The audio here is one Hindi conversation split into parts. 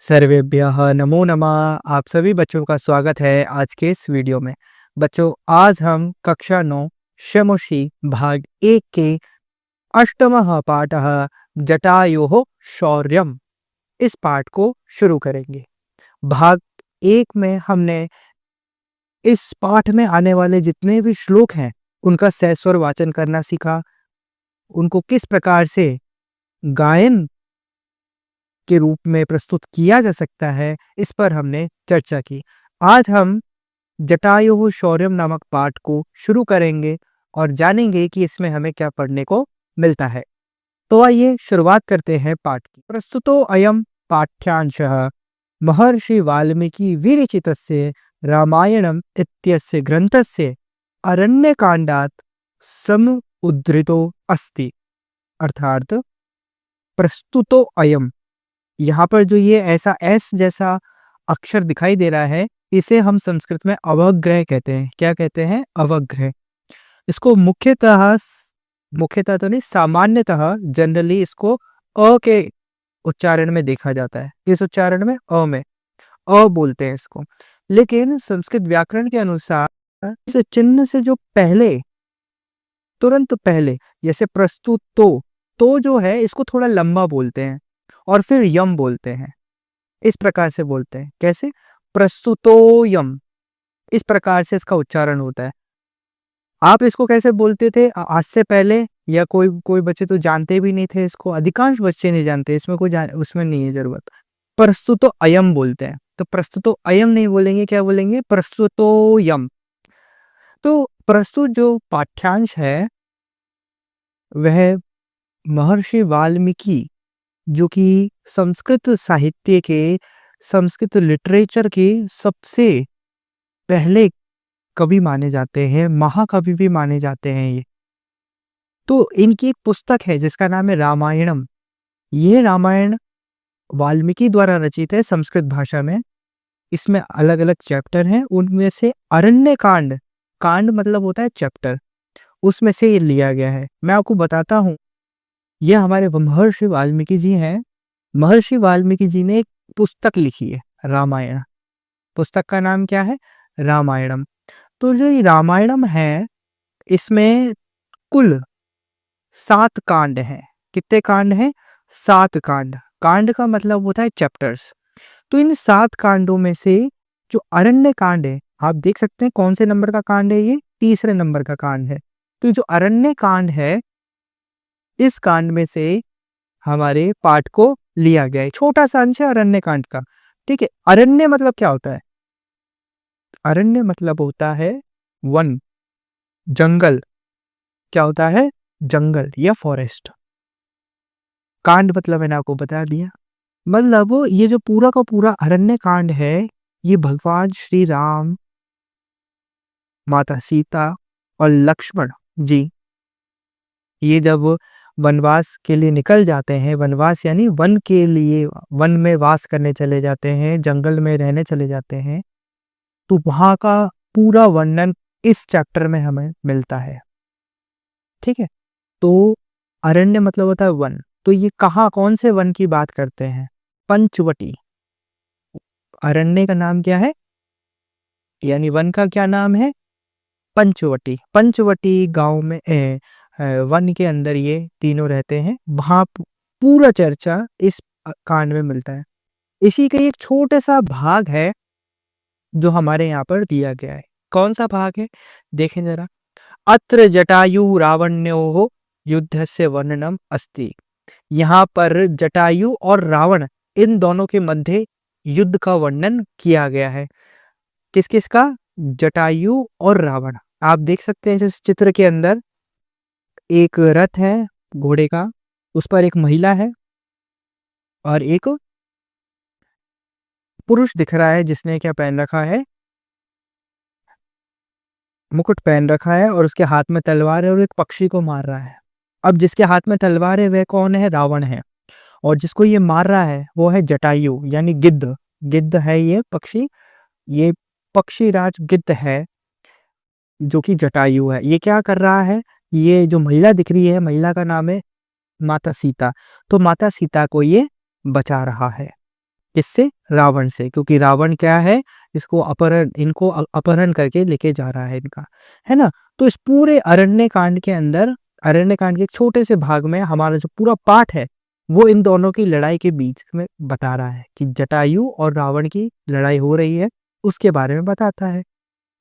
सर्वेभ्यः नमो नमः। आप सभी बच्चों का स्वागत है आज के इस वीडियो में। बच्चों, आज हम कक्षा 9 शमोषि भाग 1 के अष्टमः पाठः जटायोः शौर्यम इस पाठ को शुरू करेंगे। भाग 1 में हमने इस पाठ में आने वाले जितने भी श्लोक हैं उनका सहस्वर वाचन करना सीखा, उनको किस प्रकार से गायन के रूप में प्रस्तुत किया जा सकता है, इस पर हमने चर्चा की। आज हम जटायुः शौर्यम नामक पाठ को शुरू करेंगे और जानेंगे कि इसमें हमें क्या पढ़ने को मिलता है। तो आइए शुरुआत करते हैं पाठ की। प्रस्तुतो अयम पाठ्यांशः महर्षि वाल्मीकि विरचितस्य रामायणम इत्यस्य ग्रंथस्य अरण्यकांडात् समुद्धृतो अस्ति। अर्थात प्रस्तुतो अयम, यहाँ पर जो ये ऐसा एस जैसा अक्षर दिखाई दे रहा है, इसे हम संस्कृत में अवग्रह कहते हैं। क्या कहते हैं? अवग्रह। इसको मुख्यतः तो नहीं, सामान्यतः जनरली इसको अ के उच्चारण में देखा जाता है। इस उच्चारण में अ में अ बोलते हैं इसको। लेकिन संस्कृत व्याकरण के अनुसार इस चिन्ह से जो पहले, तुरंत पहले, जैसे प्रस्तुत तो जो है इसको थोड़ा लंबा बोलते हैं और फिर यम बोलते हैं। इस प्रकार से बोलते हैं। कैसे? प्रस्तुतोयम, इस प्रकार से इसका उच्चारण होता है। आप इसको कैसे बोलते थे आज से पहले? या कोई बच्चे तो जानते भी नहीं थे इसको, अधिकांश बच्चे नहीं जानते, इसमें उसमें नहीं है जरूरत। प्रस्तुतो अयम बोलते हैं। तो प्रस्तुतो अयम नहीं बोलेंगे, क्या बोलेंगे? प्रस्तुतोयम। तो प्रस्तुत जो पाठ्यांश है वह महर्षि वाल्मीकि, जो कि संस्कृत साहित्य के, संस्कृत लिटरेचर के सबसे पहले कवि माने जाते हैं, महाकवि भी माने जाते हैं ये। तो इनकी एक पुस्तक है जिसका नाम है रामायणम। ये रामायण वाल्मीकि द्वारा रचित है संस्कृत भाषा में। इसमें अलग अलग चैप्टर हैं, उनमें से अरण्य कांड, कांड मतलब होता है चैप्टर, उसमें से ये लिया गया है। मैं आपको बताता हूँ, यह हमारे महर्षि वाल्मीकि जी हैं। महर्षि वाल्मीकि जी ने एक पुस्तक लिखी है, रामायण। पुस्तक का नाम क्या है? रामायणम। तो जो ये रामायणम है, इसमें कुल 7 कांड हैं। कितने कांड हैं? 7 कांड। कांड का मतलब होता है चैप्टर्स। तो इन 7 कांडों में से जो अरण्य कांड है, आप देख सकते हैं कौन से नंबर का कांड है ये? तीसरे नंबर का कांड है। तो जो अरण्य कांड है, इस कांड में से हमारे पाठ को लिया गया है। छोटा सा अंश है अरण्य कांड का। ठीक है। अरण्य मतलब क्या होता है? अरण्य मतलब होता है वन, जंगल। क्या होता है? जंगल या फॉरेस्ट। कांड मतलब मैंने आपको बता दिया। मतलब ये जो पूरा का पूरा अरण्य कांड है, ये भगवान श्री राम, माता सीता और लक्ष्मण जी, ये जब वनवास के लिए निकल जाते हैं, वनवास यानी वन के लिए, वन में वास करने चले जाते हैं, जंगल में रहने चले जाते हैं, तो वहां का पूरा वर्णन इस चैप्टर में हमें मिलता है। ठीक है। तो अरण्य मतलब होता है वन। तो ये कहाँ, कौन से वन की बात करते हैं? पंचवटी। अरण्य का नाम क्या है, यानी वन का क्या नाम है? पंचवटी। पंचवटी गांव में वन के अंदर ये तीनों रहते हैं। वहां पूरा चर्चा इस कांड में मिलता है। इसी का एक छोटा सा भाग है जो हमारे यहाँ पर दिया गया है। कौन सा भाग है? देखें जरा। अत्र जटायु रावण्योः युद्धस्य वर्णनम अस्ति। यहाँ पर जटायु और रावण, इन दोनों के मध्य युद्ध का वर्णन किया गया है। किस किस का? जटायु और रावण। आप देख सकते हैं इस चित्र के अंदर एक रथ है घोड़े का, उस पर एक महिला है और एक पुरुष दिख रहा है जिसने क्या पहन रखा है? मुकुट पहन रखा है, और उसके हाथ में तलवार है और एक पक्षी को मार रहा है। अब जिसके हाथ में तलवार है वह कौन है? रावण है। और जिसको ये मार रहा है वो है जटायु, यानी गिद्ध। गिद्ध है ये पक्षी, ये पक्षी राज गिद्ध है जो कि जटायु है। ये क्या कर रहा है? ये जो महिला दिख रही है, महिला का नाम है माता सीता। तो माता सीता को ये बचा रहा है। किससे? रावण से, क्योंकि रावण क्या है, इनको अपहरण करके लेके जा रहा है इनका, है ना? तो इस पूरे अरण्य कांड के एक छोटे से भाग में हमारा जो पूरा पाठ है, वो इन दोनों की लड़ाई के बीच में बता रहा है कि जटायु और रावण की लड़ाई हो रही है, उसके बारे में बताता है।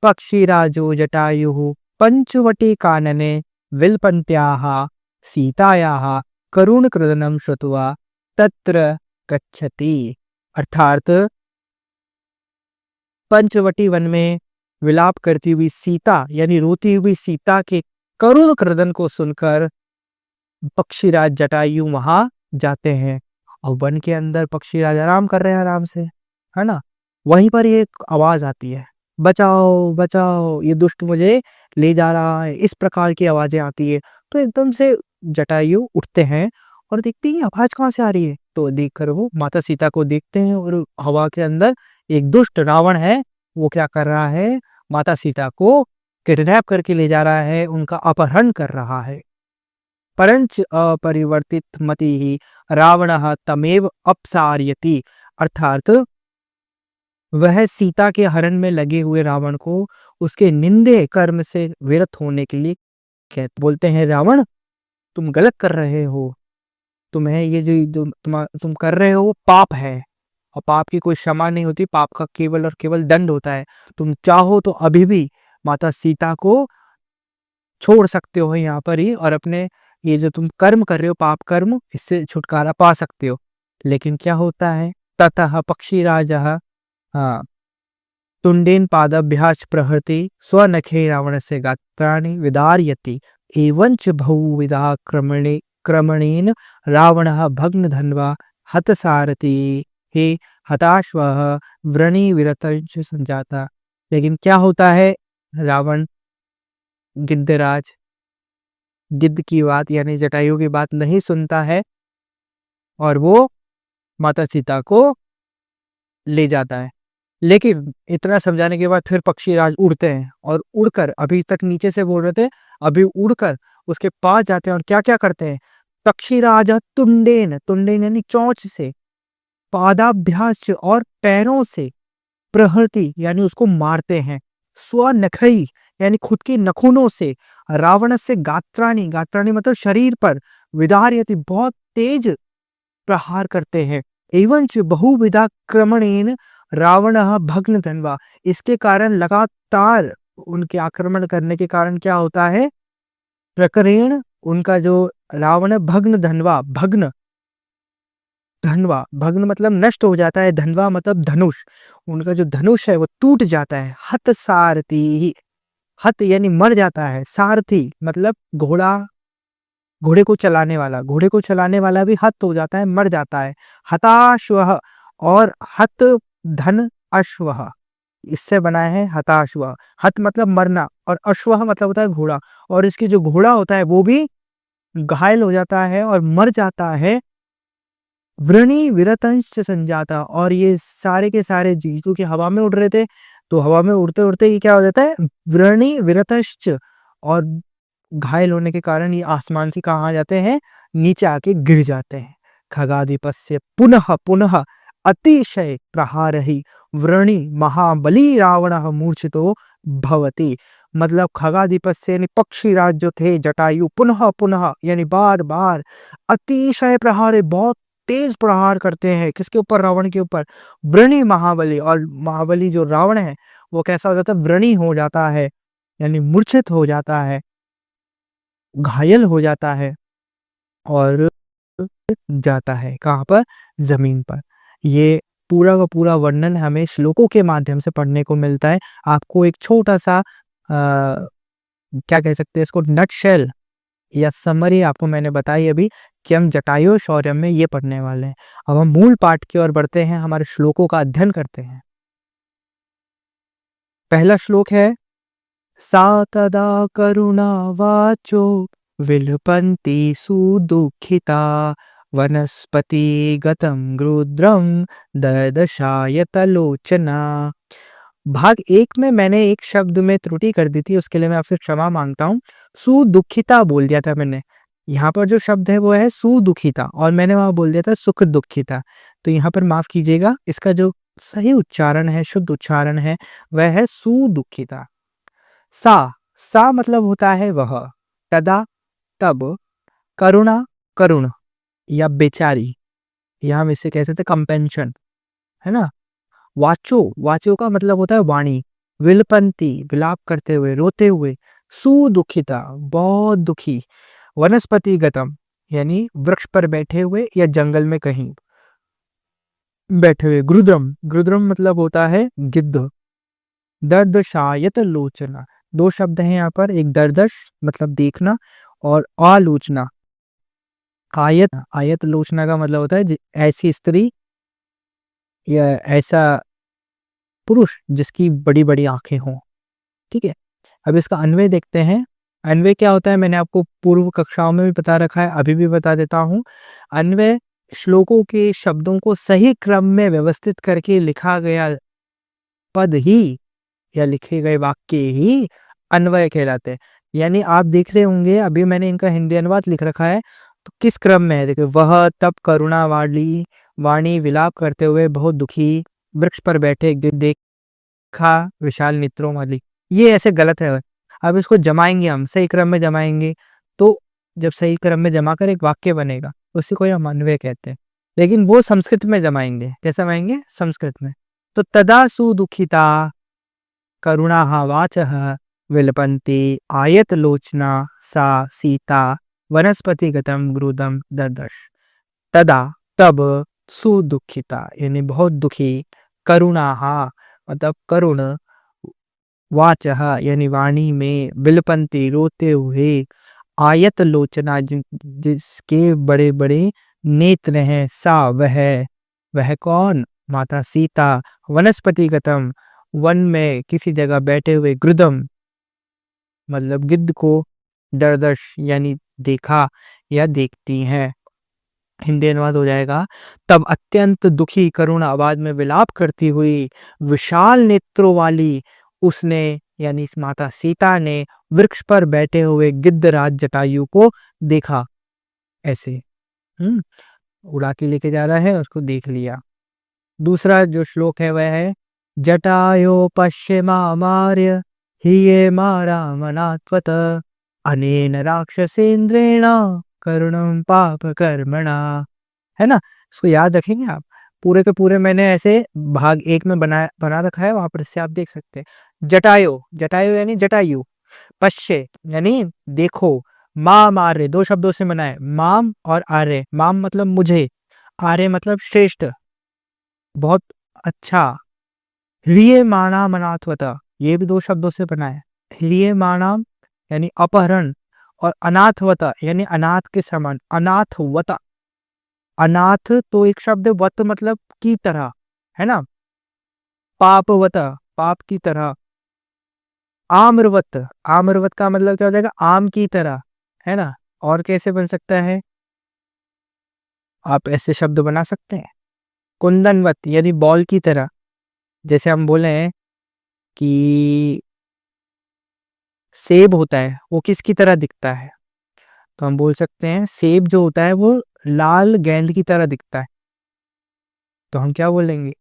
पक्षिराजो जटायुः पंचवटी कानने विल्पन्त्याः सीतायाः करुणक्रदनं श्रुत्वा तत्र गच्छति। अर्थात पंचवटी वन में विलाप करती हुई सीता यानी रोती हुई सीता के करुण क्रदन को सुनकर पक्षीराज जटायु वहां जाते हैं और वन के अंदर पक्षीराज आराम कर रहे हैं आराम से, है ना? वहीं पर ये एक आवाज आती है, बचाओ बचाओ ये दुष्ट मुझे ले जा रहा है, इस प्रकार की आवाजें आती है। तो एकदम से जटायु उठते हैं और देखते हैं ये आवाज कहाँ से आ रही है, तो देखकर वो माता सीता को देखते हैं और हवा के अंदर एक दुष्ट रावण है, वो क्या कर रहा है, माता सीता को किडनैप करके ले जा रहा है, उनका अपहरण कर रहा है। परंच अपरिवर्तित मति रावणः तमेव अपसारयति। अर्थात वह सीता के हरण में लगे हुए रावण को उसके निंदे कर्म से विरत होने के लिए बोलते हैं, रावण तुम गलत कर रहे हो, तुम्हें ये जो तुम कर रहे हो वो पाप है और पाप की कोई क्षमा नहीं होती, पाप का केवल और केवल दंड होता है। तुम चाहो तो अभी भी माता सीता को छोड़ सकते हो यहाँ पर ही और अपने ये जो तुम कर्म कर रहे हो पाप कर्म, इससे छुटकारा पा सकते हो। लेकिन क्या होता है, ततः पक्षीराजः तुंडेन पादभ्याश्च प्रहृति स्वनखे रावणस्य गात्राणि विदारयति एवंच बहुविधा क्रमणेन रावणः भग्नधन्वा हतसारथि हे हताश्वः व्रणिविरतञ्च संजाता। लेकिन क्या होता है, रावण गिद्धराज गिद्ध की बात यानी जटायु की बात नहीं सुनता है और वो माता सीता को ले जाता है। लेकिन इतना समझाने के बाद फिर पक्षीराज उड़ते हैं और उड़कर, अभी तक नीचे से बोल रहे थे, अभी उड़कर उसके पास जाते हैं और क्या क्या करते हैं, पक्षीराज तुंडेन यानी चोंच से, पादाभ्यास और पैरों से, प्रहृति यानी उसको मारते हैं, स्वनखई यानी खुद के नखूनों से, रावण से गात्राणी मतलब शरीर पर, विदारयति बहुत तेज प्रहार करते हैं, एवंच बहुविधा क्रमणेन रावणः भग्नधन्वा। इसके कारण लगातार उनके आक्रमण करने के कारण क्या होता है, प्रकरेण उनका जो रावण भग्न मतलब नष्ट हो जाता है, धनवा मतलब धनुष, उनका जो धनुष है वो टूट जाता है। हत सारथी, हत यानी मर जाता है, सारथी मतलब घोड़े को चलाने वाला भी हत हो जाता है, मर जाता है। हताश्वः और हत धन अश्वः, इससे बना है हताश्व। हत मतलब मरना और अश्वः मतलब होता है घोड़ा, और इसकी जो घोड़ा होता है वो भी घायल हो जाता है और मर जाता है। व्रणी विरतंश संजाता, और ये सारे के सारे जीव क्योंकि हवा में उड़ रहे थे, तो हवा में उड़ते उड़ते ये क्या हो जाता है, व्रणी विरतश्च, और घायल होने के कारण ये आसमान से कहाँ आ जाते हैं, नीचे आके गिर जाते हैं। खगाधिपस्य पुनः पुनः अतिशय प्रहारहि व्रणी महाबली रावणः मूर्छितो भवति। मतलब खगाधिपस्य यानी पक्षीराज जो थे जटायु, पुनः पुनः यानी बार बार, अतिशय प्रहार बहुत तेज प्रहार करते हैं, किसके ऊपर, रावण के ऊपर। व्रणी महाबली, और महाबली जो रावण है वो कैसा हो जाता है, व्रणी हो जाता है यानी मूर्छित हो जाता है, घायल हो जाता है और जाता है कहाँ पर, जमीन पर। ये पूरा का पूरा वर्णन हमें श्लोकों के माध्यम से पढ़ने को मिलता है। आपको एक छोटा सा क्या कह सकते हैं इसको, नटशेल या समरी आपको मैंने बताई अभी कि हम जटायु शौर्य में ये पढ़ने वाले हैं। अब हम मूल पाठ की ओर बढ़ते हैं, हमारे श्लोकों का अध्ययन करते हैं। पहला श्लोक है, सा तदा करुणा वाचो विलपन्ति सुदुःखिता वनस्पति गतं रुद्रम दर्दशायतलोचना। भाग 1 में मैंने एक शब्द में त्रुटि कर दी थी, उसके लिए मैं आपसे क्षमा मांगता हूँ। सुदुःखिता बोल दिया था मैंने, यहाँ पर जो शब्द है वो है सुदुखिता और मैंने वहाँ बोल दिया था सुख दुखिता। तो यहाँ पर माफ़ कीजिएगा, इसका जो सही उच्चारण है, शुद्ध उच्चारण है, वह है सुदुखिता। सा, सा मतलब होता है वह, तदा तब, करुणा करुण या बेचारी, या हम इसे कह सकते हैं कंपेंशन, है ना? वाचो, वाचो का मतलब होता है वाणी, विलपंती विलाप करते हुए, रोते हुए, सुदुखिता बहुत दुखी, वनस्पतिगतम यानी वृक्ष पर बैठे हुए या जंगल में कहीं बैठे हुए, ग्रुद्रम, ग्रुद्रम मतलब होता है गिद्ध, दर्द शायत लोचना, दो शब्द हैं यहाँ पर, एक दर्दश मतलब देखना और आलोचना। आयत, आयत लोचना का मतलब होता है ऐसी स्त्री या ऐसा पुरुष जिसकी बड़ी बड़ी आंखें हों। ठीक है, अब इसका अन्वय देखते हैं। अन्वय क्या होता है मैंने आपको पूर्व कक्षाओं में भी बता रखा है, अभी भी बता देता हूँ। अन्वय श्लोकों के शब्दों को सही क्रम में व्यवस्थित करके लिखा गया पद ही या लिखे गए वाक्य ही अन्वय कहलाते हैं। यानी आप देख रहे होंगे अभी मैंने इनका हिंदी अनुवाद लिख रखा है, तो किस क्रम में है देखिए, वह तब करुणा वाली वाणी विलाप करते हुए बहुत दुखी, वृक्ष पर बैठे देखा विशाल नेत्रों वाली, ये ऐसे गलत है। अब इसको जमाएंगे, हम सही क्रम में जमाएंगे, तो जब सही क्रम में जमा कर एक वाक्य बनेगा उसी को हम अन्वय कहते हैं। लेकिन वो संस्कृत में जमाएंगे, कैसे जमाएंगे? संस्कृत में। तो तदा सुदुखिता करुणाः वाचः विलपन्ति आयतलोचना सा सीता वनस्पतिगतं ग्रुदं ददर्श। तदा तब सुदुखिता यानी बहुत दुखी, करुणाः मतलब करुण, वाचः यानी वाणी में, विलपन्ति रोते हुए, आयत लोचना जिसके बड़े बड़े नेत्र हैं, सा वह कौन? माता सीता, वनस्पतिगतम वन में किसी जगह बैठे हुए, ग्रुदम मतलब गिद्ध को, दरदर्श यानी देखा या देखती हैं। हिंदी अनुवाद हो जाएगा, तब अत्यंत दुखी करुण आवाज में विलाप करती हुई, विशाल नेत्रों वाली उसने यानी इस माता सीता ने वृक्ष पर बैठे हुए गिद्धराज जटायु को देखा। ऐसे उड़ा के लेके जा रहा है, उसको देख लिया। दूसरा जो श्लोक है वह है, जटायो पश्यमार्य हिये मारामनात्वत अनेन राक्षसेन्द्रेण करुणं पाप कर्मणा। है ना? इसको याद रखेंगे आप। पूरे के पूरे मैंने ऐसे भाग एक में बना रखा है, वहां पर इससे आप देख सकते हैं। जटायो, जटायो यानी जटायु, पश्य यानी देखो, माम आर्य दो शब्दों से बना है, माम और आर्य। माम मतलब मुझे, आर्य मतलब श्रेष्ठ, बहुत अच्छा। ह्रिय माणाम अनाथवता, ये भी दो शब्दों से बना है। ह्रिय माणाम यानी अपहरण और अनाथवता यानी अनाथ के समान, अनाथवता। अनाथ तो एक शब्द, वत मतलब की तरह, है ना? पापवता पाप की तरह। आम्रवत, आम्रवत का मतलब क्या हो जाएगा? आम की तरह, है ना? और कैसे बन सकता है? आप ऐसे शब्द बना सकते हैं। कुंदनवत यानी बॉल की तरह, जैसे हम बोले हैं कि सेब होता है वो किसकी तरह दिखता है, तो हम बोल सकते हैं सेब जो होता है वो लाल गेंद की तरह दिखता है, तो हम क्या बोलेंगे?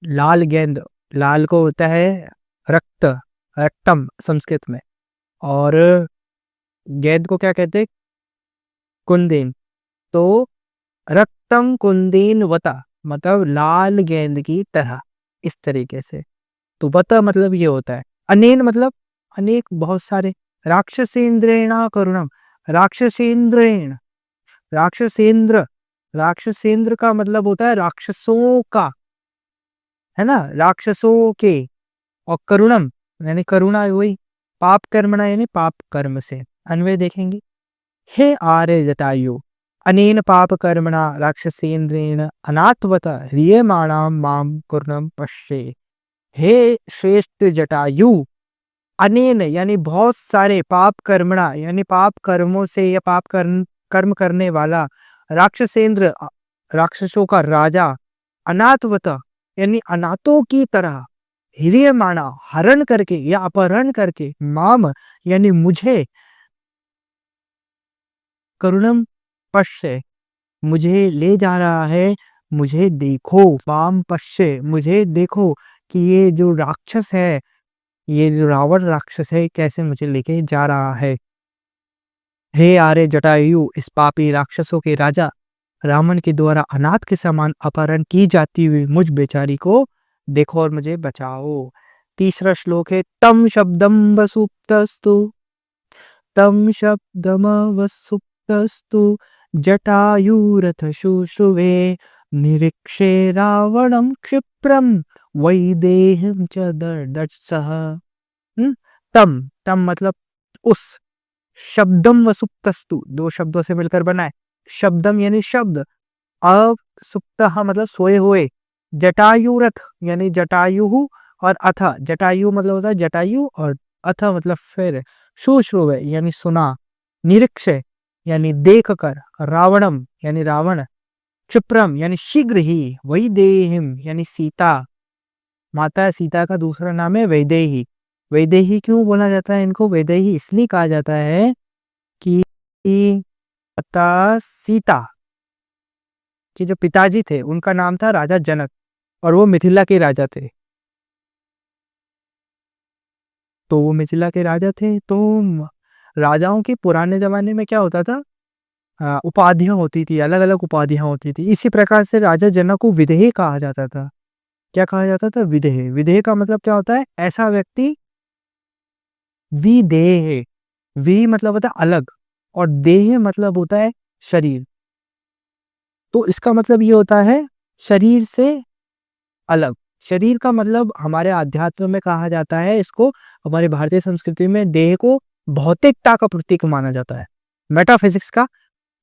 लाल गेंद, लाल को होता है रक्त, रक्तम संस्कृत में, और गेंद को क्या कहते हैं? कुंदेन। तो रक्तम कुंदेन वता मतलब लाल गेंद की तरह, इस तरीके से। तो वता मतलब ये होता है। अनेन मतलब अनेक, बहुत सारे। राक्षसेन्द्रेणा करुणम, राक्षसेन्द्रेण, राक्षसेंद्र, राक्षसेंद्र का मतलब होता है राक्षसों का, है ना? राक्षसों के। और करुणम यानी करुणा, वही पाप कर्मणा यानी पाप कर्म से। अन्वय देखेंगे, हे आर्य जटायु अनेन पाप कर्मणा राक्षसेन्द्रेण अनाथवत ह्रियमाणाम माम करुणम पश्ये। हे श्रेष्ठ जटायु, अनेन यानी बहुत सारे, पाप कर्मणा यानी पाप कर्मों से या पाप कर्म करने वाला, राक्षसेंद्र राक्षसों का राजा, अनाथवत यानी अनाथों की तरह, हिरियमाणा हरण करके या अपहरण करके, माम यानी मुझे, करुणम पश्य, मुझे ले जा रहा है, मुझे देखो। वाम पश्य, मुझे देखो कि ये जो राक्षस है, ये जो रावण राक्षस है, कैसे मुझे लेके जा रहा है। हे आर्य जटायु, इस पापी राक्षसों के राजा रावण के द्वारा अनाथ के समान अपहरण की जाती हुई मुझ बेचारी को देखो और मुझे बचाओ। तीसरा श्लोक है तम शब्दम वसुप्तस्तु, तम शब्दम वसुप्तस्तु जटायुरथ शुश्रुवे निरीक्षे रावणं क्षिप्रम वैदेहीं च दर्दर्शः। तम, तम मतलब उस, शब्दम व सुप्तस्तु दो शब्दों से मिलकर बना है। शब्दम यानी शब्द, असुप्तः मतलब सोए हुए, जटायुरथ यानी जटायु और अथ, जटायु मतलब होता है जटायु और अथ मतलब फिर, शुश्रुवे यानी सुना, निरीक्षे यानी देख कर, रावणम यानी रावण, क्षिप्रम यानी शीघ्र ही, वैदेहिम यानी सीता, माता सीता का दूसरा नाम है वैदेही। वैदेही क्यों बोला जाता है इनको? वैदेही इसलिए कहा जाता है कि माता सीता के जो पिताजी थे उनका नाम था राजा जनक और वो मिथिला के राजा थे। तो वो मिथिला के राजा थे, तो राजाओं के पुराने जमाने में क्या होता था, उपाधियां होती थी, अलग अलग उपाधियां होती थी। इसी प्रकार से राजा जनक को विदेह कहा जाता था। क्या कहा जाता था? विदेह। विदेह का मतलब क्या होता है? ऐसा व्यक्ति, विदेह, वि मतलब होता है अलग और देह मतलब होता है शरीर। तो इसका मतलब ये होता है शरीर से अलग। शरीर का मतलब हमारे आध्यात्म में कहा जाता है, इसको हमारे भारतीय संस्कृति में देह को भौतिकता का प्रतीक माना जाता है, मेटाफिजिक्स का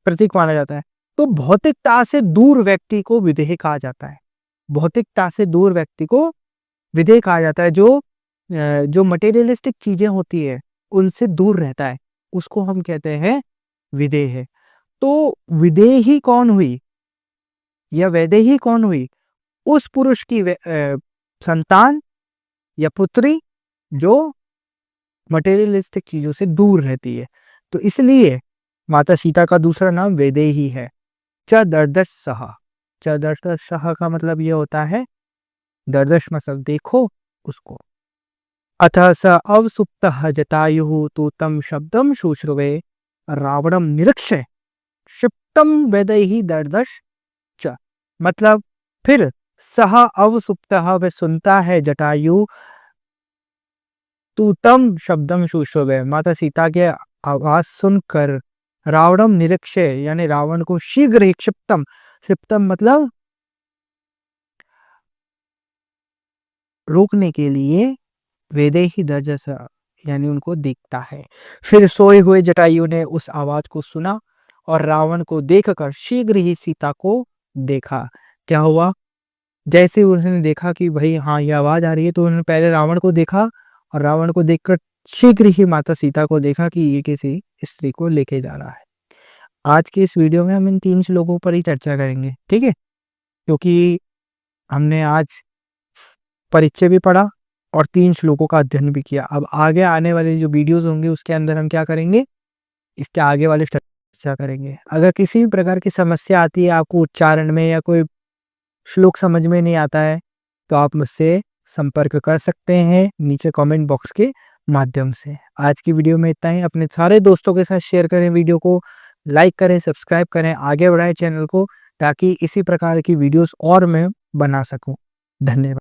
प्रतीक माना जाता है। तो भौतिकता से दूर व्यक्ति को विदेह कहा जाता है। भौतिकता से दूर व्यक्ति को विदेह कहा जाता है। जो मटेरियलिस्टिक चीजें होती है उनसे दूर रहता है, उसको हम कहते हैं विदेह। तो विदेही कौन हुई या वैदेही कौन हुई? उस पुरुष की संतान या पुत्री जो मटेरियलिस्टिक चीजों से दूर रहती है। तो इसलिए माता सीता का दूसरा नाम वैदेही है। च दर्दश सह, च दर्दश सह का मतलब ये होता है, दर्दश मतलब देखो उसको। अतः स अवसुप्तः जटायुः तु तं शब्दं शुश्रुवे रावणं निरीक्ष्य क्षिप्तं वैदेही दर्दश च। मतलब फिर सह अवसुप्तः, वह सुनता है जटायु, तु तं शब्दं शुश्रुवे माता सीता के आवाज सुनकर, रावणम निरीक्ष्य यानी रावण को शीघ्र ही, क्षिप्तम, क्षिप्तम मतलब रोकने के लिए, वैदेही दर्दश यानी उनको देखता है। फिर सोए हुए जटायु ने उस आवाज को सुना और रावण को देखकर शीघ्र ही सीता को देखा। क्या हुआ? जैसे उन्होंने देखा कि भाई हाँ ये आवाज आ रही है, तो उन्होंने पहले रावण को देखा और रावण को देखकर शीघ्र ही माता सीता को देखा कि ये किसी स्त्री को लेके जा रहा है। आज के इस वीडियो में हम इन 3 श्लोकों पर ही चर्चा करेंगे, ठीक है? क्योंकि हमने आज परिचय भी पढ़ा और 3 श्लोकों का अध्ययन भी किया। अब आगे आने वाले जो वीडियोस होंगे उसके अंदर हम क्या करेंगे, इसके आगे वाले चर्चा करेंगे। अगर किसी भी प्रकार की समस्या आती है आपको उच्चारण में या कोई श्लोक समझ में नहीं आता है, तो आप मुझसे संपर्क कर सकते हैं नीचे कमेंट बॉक्स के माध्यम से। आज की वीडियो में इतना ही। अपने सारे दोस्तों के साथ शेयर करें वीडियो को, लाइक करें, सब्सक्राइब करें, आगे बढ़ाएं चैनल को, ताकि इसी प्रकार की वीडियोस और मैं बना सकूं। धन्यवाद।